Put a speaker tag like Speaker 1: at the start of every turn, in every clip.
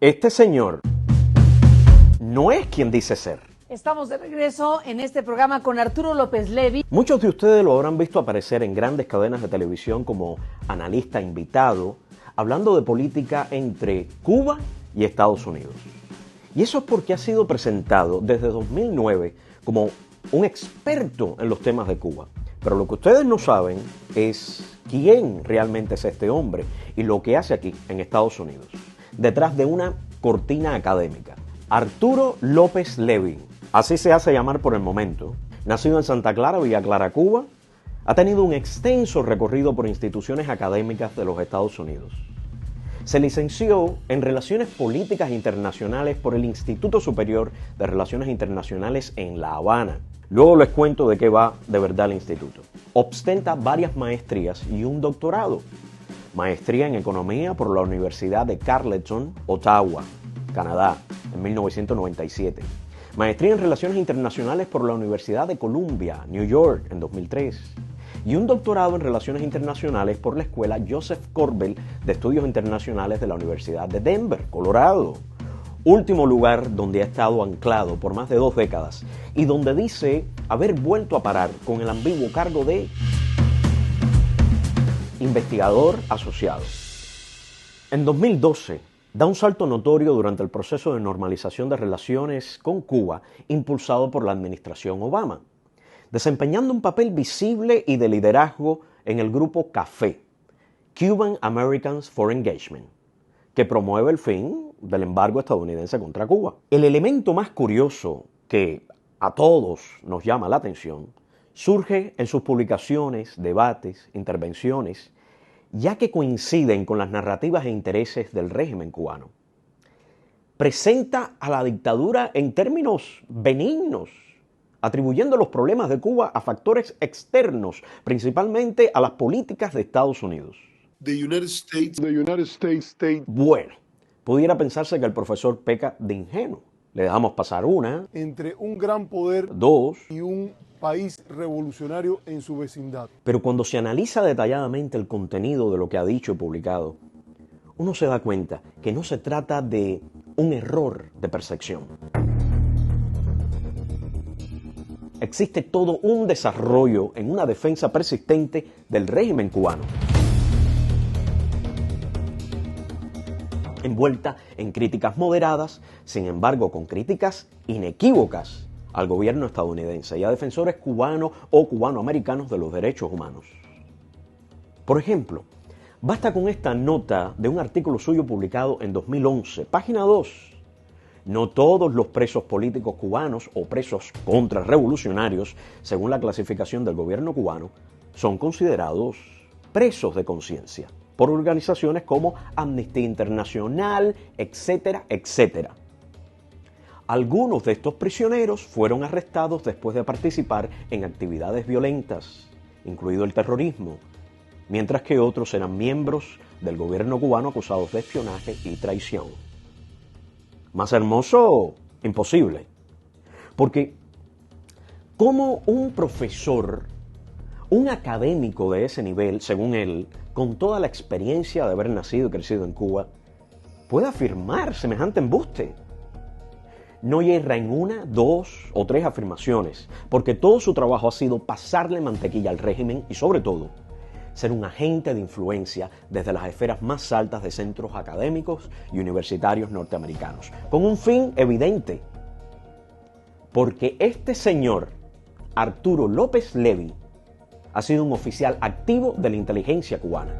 Speaker 1: Este señor no es quien dice ser.
Speaker 2: Estamos de regreso en este programa con Arturo López Levy.
Speaker 1: Muchos de ustedes lo habrán visto aparecer en grandes cadenas de televisión como analista invitado, hablando de política entre Cuba y Estados Unidos. Y eso es porque ha sido presentado desde 2009 como un experto en los temas de Cuba. Pero lo que ustedes no saben es quién realmente es este hombre y lo que hace aquí en Estados Unidos, detrás de una cortina académica. Arturo López Levy, así se hace llamar por el momento, nacido en Santa Clara, Villa Clara, Cuba, ha tenido un extenso recorrido por instituciones académicas de los Estados Unidos. Se licenció en Relaciones Políticas Internacionales por el Instituto Superior de Relaciones Internacionales en La Habana. Luego les cuento de qué va de verdad el instituto. Ostenta varias maestrías y un doctorado. Maestría en Economía por la Universidad de Carleton, Ottawa, Canadá, en 1997. Maestría en Relaciones Internacionales por la Universidad de Columbia, New York, en 2003. Y un doctorado en Relaciones Internacionales por la Escuela Joseph Corbel de Estudios Internacionales de la Universidad de Denver, Colorado. Último lugar donde ha estado anclado por más de 2 décadas y donde dice haber vuelto a parar con el ambiguo cargo de investigador asociado. En 2012, da un salto notorio durante el proceso de normalización de relaciones con Cuba impulsado por la administración Obama, desempeñando un papel visible y de liderazgo en el grupo CAFE, Cuban Americans for Engagement, que promueve el fin del embargo estadounidense contra Cuba. El elemento más curioso que a todos nos llama la atención surge en sus publicaciones, debates, intervenciones, ya que coinciden con las narrativas e intereses del régimen cubano. Presenta a la dictadura en términos benignos, atribuyendo los problemas de Cuba a factores externos, principalmente a las políticas de Estados Unidos. Bueno, pudiera pensarse que el profesor peca de ingenuo. Le dejamos pasar una.
Speaker 3: Entre un gran poder
Speaker 1: 2.
Speaker 3: y un país revolucionario en su vecindad.
Speaker 1: Pero cuando se analiza detalladamente el contenido de lo que ha dicho y publicado, uno se da cuenta que no se trata de un error de percepción. Existe todo un desarrollo en una defensa persistente del régimen cubano, envuelta en críticas moderadas, sin embargo con críticas inequívocas al gobierno estadounidense y a defensores cubanos o cubanoamericanos de los derechos humanos. Por ejemplo, basta con esta nota de un artículo suyo publicado en 2011, página 2. No todos los presos políticos cubanos o presos contrarrevolucionarios, según la clasificación del gobierno cubano, son considerados presos de conciencia por organizaciones como Amnistía Internacional, etcétera, etcétera. Algunos de estos prisioneros fueron arrestados después de participar en actividades violentas, incluido el terrorismo, mientras que otros eran miembros del gobierno cubano acusados de espionaje y traición. Más hermoso, imposible. Porque ¿cómo un profesor, un académico de ese nivel, según él, con toda la experiencia de haber nacido y crecido en Cuba, puede afirmar semejante embuste? No yerra en 1, 2 o 3 afirmaciones, porque todo su trabajo ha sido pasarle mantequilla al régimen y, sobre todo, ser un agente de influencia desde las esferas más altas de centros académicos y universitarios norteamericanos, con un fin evidente, porque este señor, Arturo López Levy, ha sido un oficial activo de la inteligencia cubana.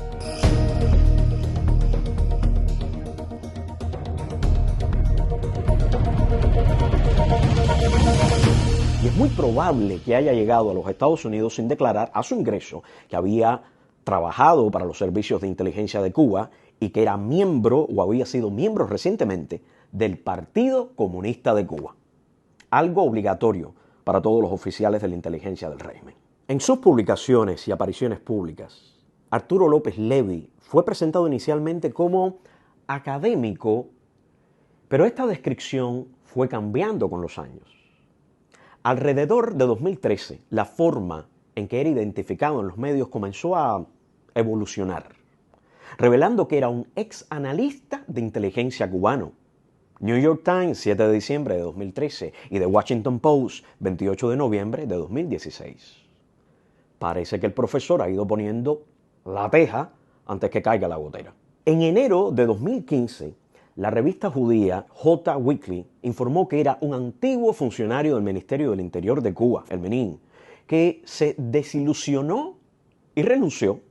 Speaker 1: Y es muy probable que haya llegado a los Estados Unidos sin declarar a su ingreso que había trabajado para los servicios de inteligencia de Cuba y que era miembro o había sido miembro recientemente del Partido Comunista de Cuba. Algo obligatorio para todos los oficiales de la inteligencia del régimen. En sus publicaciones y apariciones públicas, Arturo López Levy fue presentado inicialmente como académico, pero esta descripción fue cambiando con los años. Alrededor de 2013, la forma en que era identificado en los medios comenzó a evolucionar, revelando que era un ex analista de inteligencia cubano, New York Times, 7 de diciembre de 2013, y The Washington Post, 28 de noviembre de 2016. Parece que el profesor ha ido poniendo la teja antes que caiga la gotera. En enero de 2015, la revista judía J Weekly informó que era un antiguo funcionario del Ministerio del Interior de Cuba, el Menin, que se desilusionó y renunció,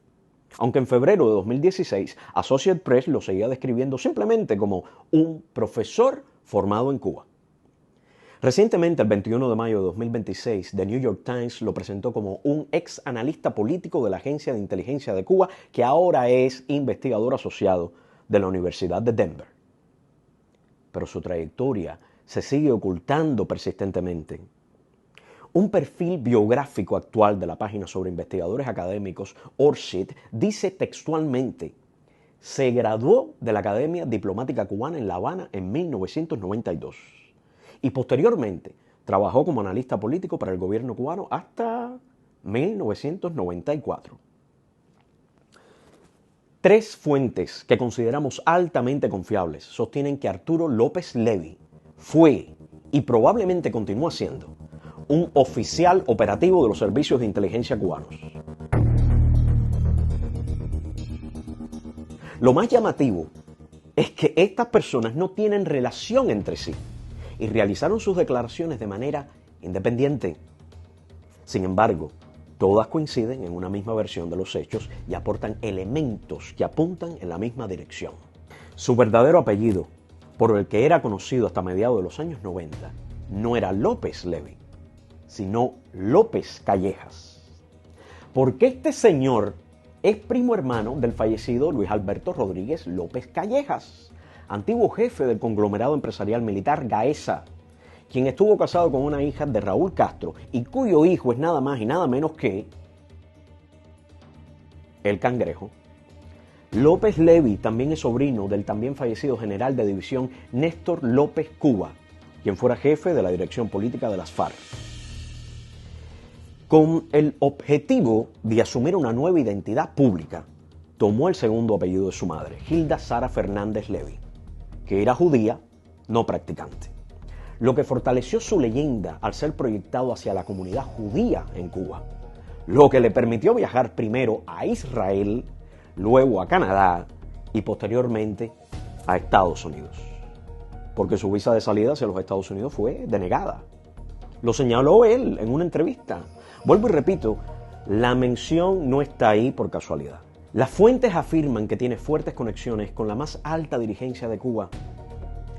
Speaker 1: aunque en febrero de 2016 Associated Press lo seguía describiendo simplemente como un profesor formado en Cuba. Recientemente, el 21 de mayo de 2026, The New York Times lo presentó como un ex analista político de la Agencia de Inteligencia de Cuba, que ahora es investigador asociado de la Universidad de Denver. Pero su trayectoria se sigue ocultando persistentemente. Un perfil biográfico actual de la página sobre investigadores académicos, ORCID, dice textualmente: se graduó de la Academia Diplomática Cubana en La Habana en 1992 y posteriormente trabajó como analista político para el gobierno cubano hasta 1994. Tres fuentes que consideramos altamente confiables sostienen que Arturo López Levy fue y probablemente continúa siendo un oficial operativo de los servicios de inteligencia cubanos. Lo más llamativo es que estas personas no tienen relación entre sí y realizaron sus declaraciones de manera independiente. Sin embargo, todas coinciden en una misma versión de los hechos y aportan elementos que apuntan en la misma dirección. Su verdadero apellido, por el que era conocido hasta mediados de los años 90, no era López Levy, sino López Callejas. Porque este señor es primo hermano del fallecido Luis Alberto Rodríguez López Callejas, antiguo jefe del conglomerado empresarial militar Gaesa, quien estuvo casado con una hija de Raúl Castro y cuyo hijo es nada más y nada menos que el Cangrejo. López Levy también es sobrino del también fallecido general de división Néstor López Cuba, quien fuera jefe de la dirección política de las FARC. Con el objetivo de asumir una nueva identidad pública, tomó el segundo apellido de su madre, Hilda Sara Fernández Levy, que era judía, no practicante, lo que fortaleció su leyenda al ser proyectado hacia la comunidad judía en Cuba, lo que le permitió viajar primero a Israel, luego a Canadá y posteriormente a Estados Unidos, porque su visa de salida hacia los Estados Unidos fue denegada. Lo señaló él en una entrevista. Vuelvo y repito, la mención no está ahí por casualidad. Las fuentes afirman que tiene fuertes conexiones con la más alta dirigencia de Cuba.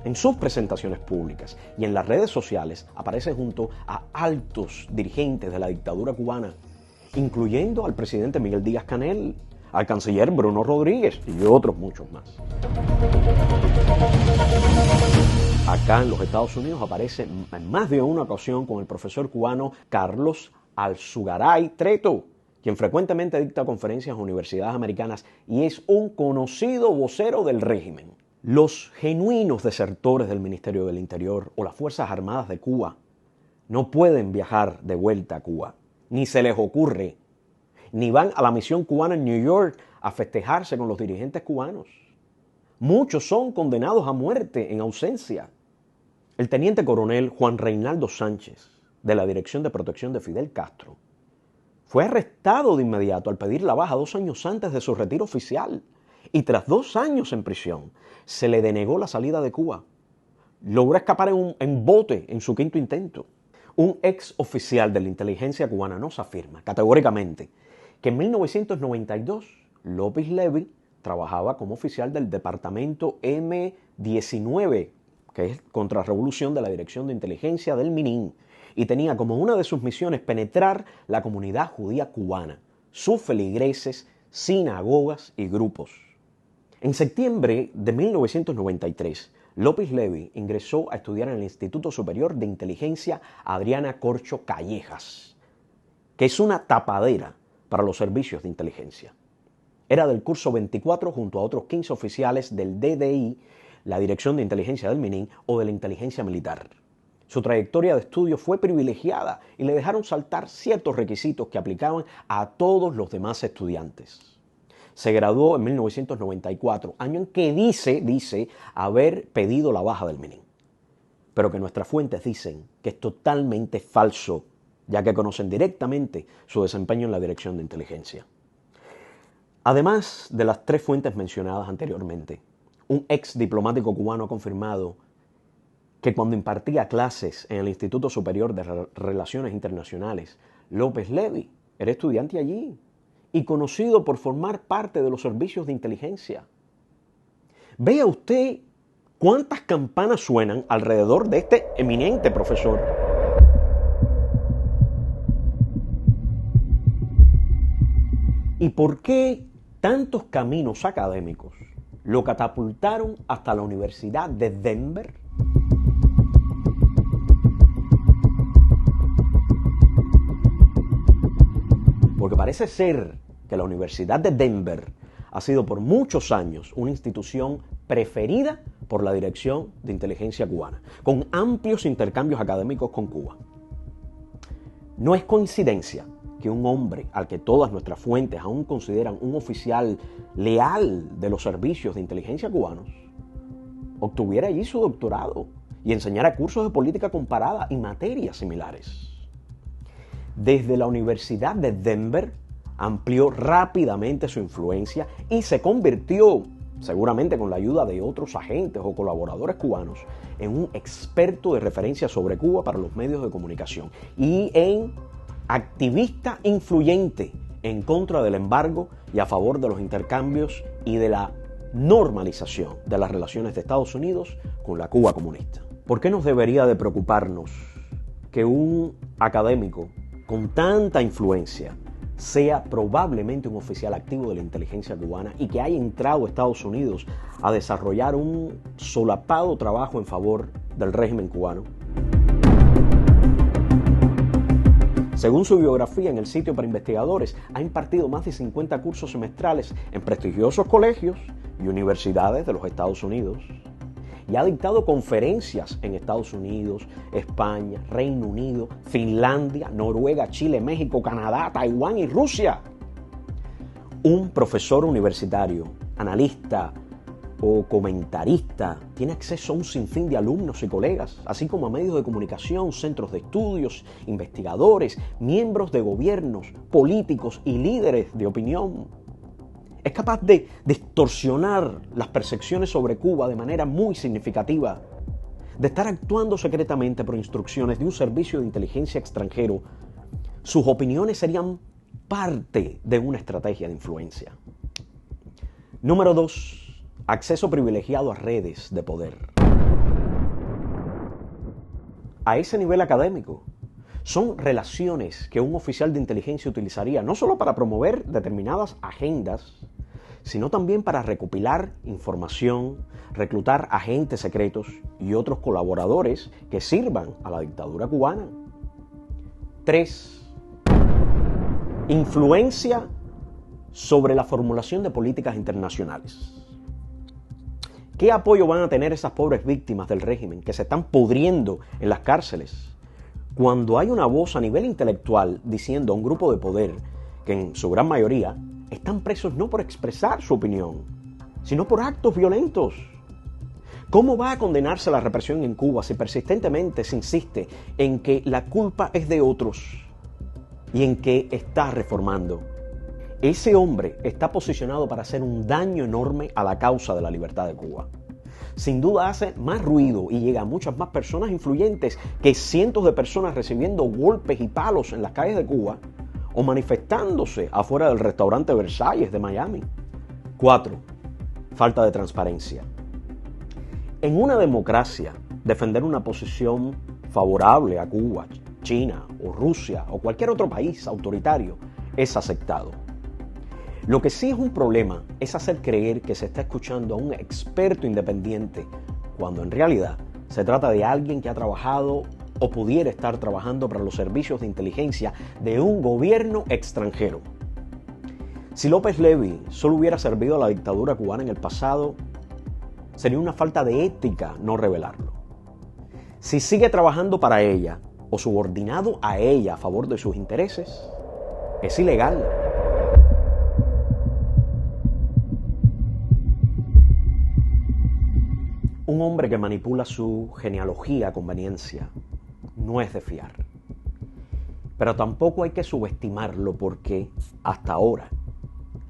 Speaker 1: En sus presentaciones públicas y en las redes sociales aparece junto a altos dirigentes de la dictadura cubana, incluyendo al presidente Miguel Díaz-Canel, al canciller Bruno Rodríguez y otros muchos más. Acá en los Estados Unidos aparece en más de una ocasión con el profesor cubano Carlos Alzugaray Treto, quien frecuentemente dicta conferencias en universidades americanas y es un conocido vocero del régimen. Los genuinos desertores del Ministerio del Interior o las Fuerzas Armadas de Cuba no pueden viajar de vuelta a Cuba, ni se les ocurre, ni van a la misión cubana en New York a festejarse con los dirigentes cubanos. Muchos son condenados a muerte en ausencia. El teniente coronel Juan Reinaldo Sánchez, de la Dirección de Protección de Fidel Castro, fue arrestado de inmediato al pedir la baja 2 años antes de su retiro oficial y tras 2 años en prisión se le denegó la salida de Cuba. Logró escapar en bote en su 5º intento. Un ex oficial de la inteligencia cubana nos afirma categóricamente que en 1992 López Levy trabajaba como oficial del departamento M19, que es contrarrevolución de la Dirección de Inteligencia del Menin, y tenía como una de sus misiones penetrar la comunidad judía cubana, sus feligreses, sinagogas y grupos. En septiembre de 1993, López Levy ingresó a estudiar en el Instituto Superior de Inteligencia Adriana Corcho Callejas, que es una tapadera para los servicios de inteligencia. Era del curso 24 junto a otros 15 oficiales del DDI, la Dirección de Inteligencia del Menin o de la Inteligencia Militar. Su trayectoria de estudio fue privilegiada y le dejaron saltar ciertos requisitos que aplicaban a todos los demás estudiantes. se graduó en 1994, año en que dice haber pedido la baja del Menin. Pero que nuestras fuentes dicen que es totalmente falso, ya que conocen directamente su desempeño en la dirección de inteligencia. Además de las 3 fuentes mencionadas anteriormente, un ex diplomático cubano ha confirmado que cuando impartía clases en el Instituto Superior de Relaciones Internacionales, López Levy era estudiante allí y conocido por formar parte de los servicios de inteligencia. Vea usted cuántas campanas suenan alrededor de este eminente profesor. ¿Y por qué tantos caminos académicos lo catapultaron hasta la Universidad de Denver? Porque parece ser que la Universidad de Denver ha sido por muchos años una institución preferida por la Dirección de Inteligencia cubana, con amplios intercambios académicos con Cuba. No es coincidencia que un hombre al que todas nuestras fuentes aún consideran un oficial leal de los servicios de inteligencia cubanos, obtuviera allí su doctorado y enseñara cursos de política comparada y materias similares. Desde la Universidad de Denver amplió rápidamente su influencia y se convirtió, seguramente con la ayuda de otros agentes o colaboradores cubanos, en un experto de referencia sobre Cuba para los medios de comunicación y en activista influyente en contra del embargo y a favor de los intercambios y de la normalización de las relaciones de Estados Unidos con la Cuba comunista. ¿Por qué nos debería de preocuparnos que un académico con tanta influencia sea probablemente un oficial activo de la inteligencia cubana y que haya entrado a Estados Unidos a desarrollar un solapado trabajo en favor del régimen cubano? Según su biografía en el sitio para investigadores, ha impartido más de 50 cursos semestrales en prestigiosos colegios y universidades de los Estados Unidos y ha dictado conferencias en Estados Unidos, España, Reino Unido, Finlandia, Noruega, Chile, México, Canadá, Taiwán y Rusia. Un profesor universitario, analista o comentarista tiene acceso a un sinfín de alumnos y colegas, así como a medios de comunicación, centros de estudios, investigadores, miembros de gobiernos, políticos y líderes de opinión. Es capaz de distorsionar las percepciones sobre Cuba de manera muy significativa, de estar actuando secretamente por instrucciones de un servicio de inteligencia extranjero. Sus opiniones serían parte de una estrategia de influencia. Número 2. Acceso privilegiado a redes de poder. A ese nivel académico, son relaciones que un oficial de inteligencia utilizaría no solo para promover determinadas agendas, sino también para recopilar información, reclutar agentes secretos y otros colaboradores que sirvan a la dictadura cubana. 3. Influencia sobre la formulación de políticas internacionales. ¿Qué apoyo van a tener esas pobres víctimas del régimen que se están pudriendo en las cárceles cuando hay una voz a nivel intelectual diciendo a un grupo de poder que en su gran mayoría están presos no por expresar su opinión, sino por actos violentos? ¿Cómo va a condenarse la represión en Cuba si persistentemente se insiste en que la culpa es de otros y en que está reformando? Ese hombre está posicionado para hacer un daño enorme a la causa de la libertad de Cuba. Sin duda hace más ruido y llega a muchas más personas influyentes que cientos de personas recibiendo golpes y palos en las calles de Cuba o manifestándose afuera del restaurante Versalles de Miami. 4. Falta de transparencia. En una democracia, defender una posición favorable a Cuba, China o Rusia o cualquier otro país autoritario es aceptado. Lo que sí es un problema es hacer creer que se está escuchando a un experto independiente, cuando en realidad se trata de alguien que ha trabajado o pudiera estar trabajando para los servicios de inteligencia de un gobierno extranjero. Si López Levy solo hubiera servido a la dictadura cubana en el pasado, sería una falta de ética no revelarlo. Si sigue trabajando para ella o subordinado a ella a favor de sus intereses, es ilegal. Un hombre que manipula su genealogía a conveniencia no es de fiar. Pero tampoco hay que subestimarlo porque hasta ahora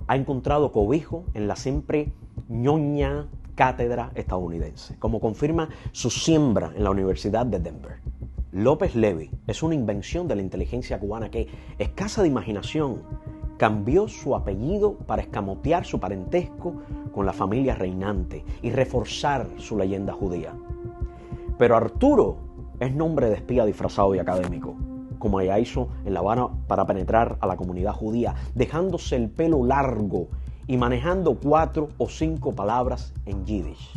Speaker 1: ha encontrado cobijo en la siempre ñoña cátedra estadounidense, como confirma su siembra en la Universidad de Denver. López Levy es una invención de la inteligencia cubana que, escasa de imaginación, cambió su apellido para escamotear su parentesco con la familia reinante y reforzar su leyenda judía. Pero Arturo es nombre de espía disfrazado y académico, como ella hizo en La Habana para penetrar a la comunidad judía, dejándose el pelo largo y manejando 4 o 5 palabras en yiddish.